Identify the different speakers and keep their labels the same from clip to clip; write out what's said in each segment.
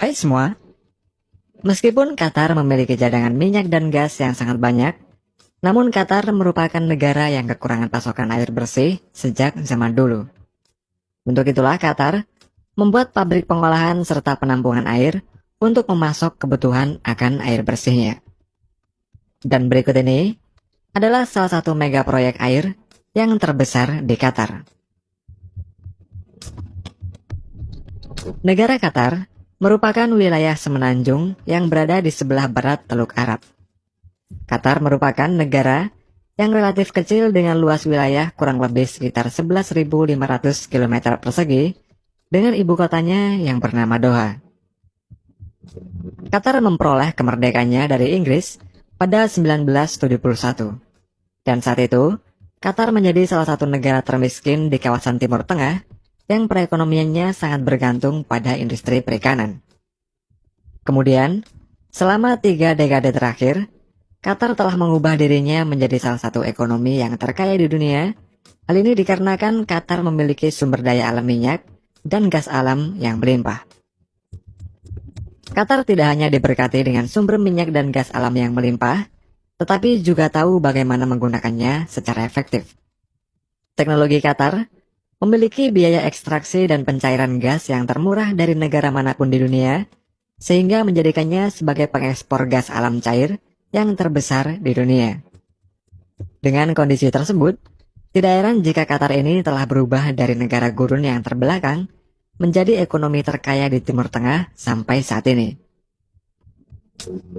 Speaker 1: Hai semua, meskipun Qatar memiliki cadangan minyak dan gas yang sangat banyak, namun Qatar merupakan negara yang kekurangan pasokan air bersih sejak zaman dulu. Untuk itulah Qatar membuat pabrik pengolahan serta penampungan air untuk memasok kebutuhan akan air bersihnya. Dan berikut ini adalah salah satu mega proyek air yang terbesar di Qatar. Negara Qatar merupakan wilayah semenanjung yang berada di sebelah barat Teluk Arab. Qatar merupakan negara yang relatif kecil dengan luas wilayah kurang lebih sekitar 11.500 km persegi dengan ibu kotanya yang bernama Doha. Qatar memperoleh kemerdekaannya dari Inggris pada 1971. Dan saat itu, Qatar menjadi salah satu negara termiskin di kawasan Timur Tengah yang perekonomiannya sangat bergantung pada industri perikanan. Kemudian, selama 3 dekade terakhir, Qatar telah mengubah dirinya menjadi salah satu ekonomi yang terkaya di dunia. Hal ini dikarenakan Qatar memiliki sumber daya alam minyak dan gas alam yang melimpah. Qatar tidak hanya diberkati dengan sumber minyak dan gas alam yang melimpah, tetapi juga tahu bagaimana menggunakannya secara efektif. Teknologi Qatar memiliki biaya ekstraksi dan pencairan gas yang termurah dari negara manapun di dunia, sehingga menjadikannya sebagai pengekspor gas alam cair yang terbesar di dunia. Dengan kondisi tersebut, tidak heran jika Qatar ini telah berubah dari negara gurun yang terbelakang menjadi ekonomi terkaya di Timur Tengah sampai saat ini.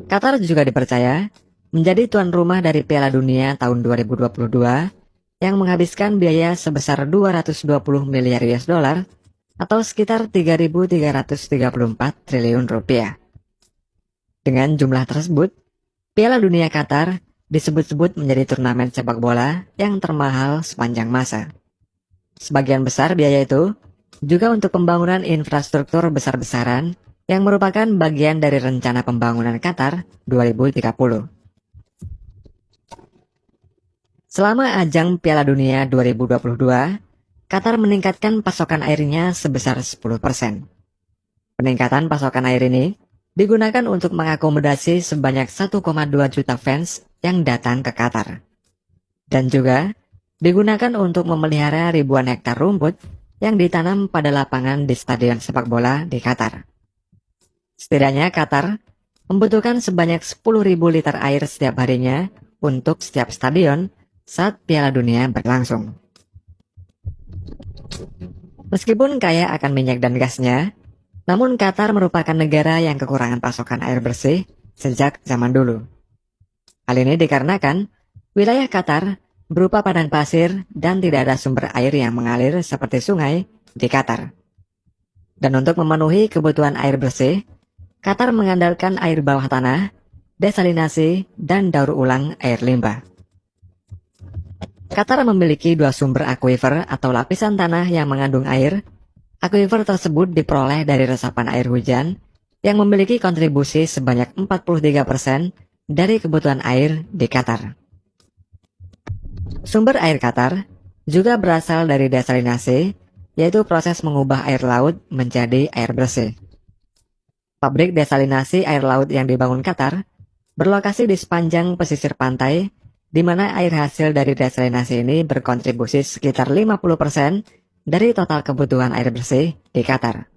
Speaker 1: Qatar juga dipercaya menjadi tuan rumah dari Piala Dunia tahun 2022 yang menghabiskan biaya sebesar 220 miliar US dollar atau sekitar 3.334 triliun rupiah. Dengan jumlah tersebut, Piala Dunia Qatar disebut-sebut menjadi turnamen sepak bola yang termahal sepanjang masa. Sebagian besar biaya itu juga untuk pembangunan infrastruktur besar-besaran yang merupakan bagian dari rencana pembangunan Qatar 2030. Selama ajang Piala Dunia 2022, Qatar meningkatkan pasokan airnya sebesar 10%. Peningkatan pasokan air ini digunakan untuk mengakomodasi sebanyak 1,2 juta fans yang datang ke Qatar. Dan juga digunakan untuk memelihara ribuan hektar rumput yang ditanam pada lapangan di stadion sepak bola di Qatar. Setidaknya Qatar membutuhkan sebanyak 10.000 liter air setiap harinya untuk setiap stadion saat Piala Dunia berlangsung. Meskipun kaya akan minyak dan gasnya, namun Qatar merupakan negara yang kekurangan pasokan air bersih sejak zaman dulu. Hal ini dikarenakan wilayah Qatar berupa padang pasir dan tidak ada sumber air yang mengalir seperti sungai di Qatar. Dan untuk memenuhi kebutuhan air bersih, Qatar mengandalkan air bawah tanah, desalinasi, dan daur ulang air limbah. Qatar memiliki 2 sumber akuifer atau lapisan tanah yang mengandung air. Akuifer tersebut diperoleh dari resapan air hujan yang memiliki kontribusi sebanyak 43% dari kebutuhan air di Qatar. Sumber air Qatar juga berasal dari desalinasi, yaitu proses mengubah air laut menjadi air bersih. Pabrik desalinasi air laut yang dibangun Qatar berlokasi di sepanjang pesisir pantai, di mana air hasil dari desalinasi ini berkontribusi sekitar 50% dari total kebutuhan air bersih di Qatar.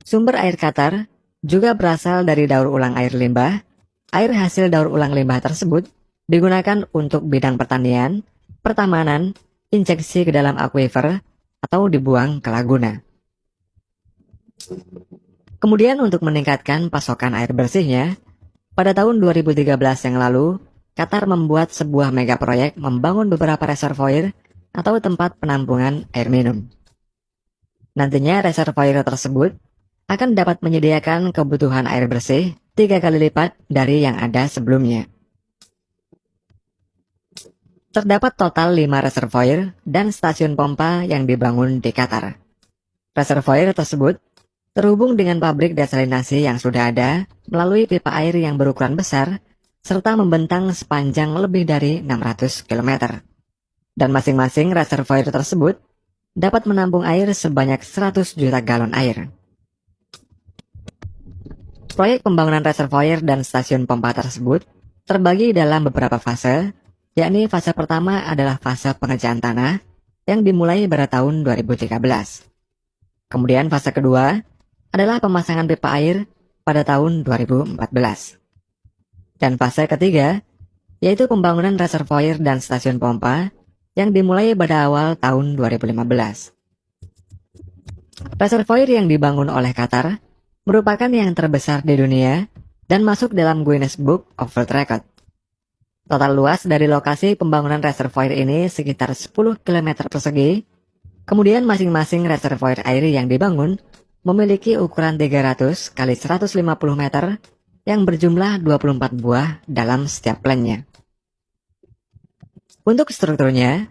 Speaker 1: Sumber air Qatar juga berasal dari daur ulang air limbah. Air hasil daur ulang limbah tersebut digunakan untuk bidang pertanian, pertamanan, injeksi ke dalam akuifer, atau dibuang ke laguna. Kemudian untuk meningkatkan pasokan air bersihnya, pada tahun 2013 yang lalu, Qatar membuat sebuah mega proyek membangun beberapa reservoir atau tempat penampungan air minum. Nantinya reservoir tersebut akan dapat menyediakan kebutuhan air bersih 3 kali lipat dari yang ada sebelumnya. Terdapat total 5 reservoir dan stasiun pompa yang dibangun di Qatar. Reservoir tersebut terhubung dengan pabrik desalinasi yang sudah ada melalui pipa air yang berukuran besar serta membentang sepanjang lebih dari 600 km. Dan masing-masing reservoir tersebut dapat menampung air sebanyak 100 juta galon air. Proyek pembangunan reservoir dan stasiun pompa tersebut terbagi dalam beberapa fase, yakni fase pertama adalah fase pengerjaan tanah yang dimulai pada tahun 2013. Kemudian fase kedua adalah pemasangan pipa air pada tahun 2014. Dan fase ketiga yaitu pembangunan reservoir dan stasiun pompa yang dimulai pada awal tahun 2015. Reservoir yang dibangun oleh Qatar merupakan yang terbesar di dunia dan masuk dalam Guinness Book of World Record. Total luas dari lokasi pembangunan reservoir ini sekitar 10 km persegi. Kemudian masing-masing reservoir air yang dibangun memiliki ukuran 300 kali 150 meter yang berjumlah 24 buah dalam setiap plannya. Untuk strukturnya,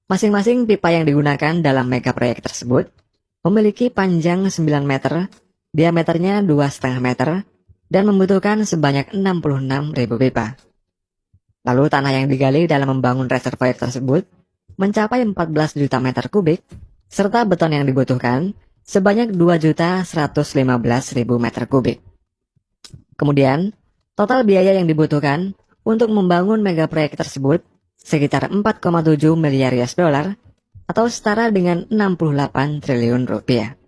Speaker 1: masing-masing pipa yang digunakan dalam mega proyek tersebut memiliki panjang 9 meter, diameternya 2,5 meter, dan membutuhkan sebanyak 66.000 pipa. Lalu tanah yang digali dalam membangun reservoir tersebut mencapai 14 juta meter kubik, serta beton yang dibutuhkan sebanyak 2.115.000 meter kubik. Kemudian, total biaya yang dibutuhkan untuk membangun mega proyek tersebut sekitar 4,7 miliar US dollar atau setara dengan 68 triliun rupiah.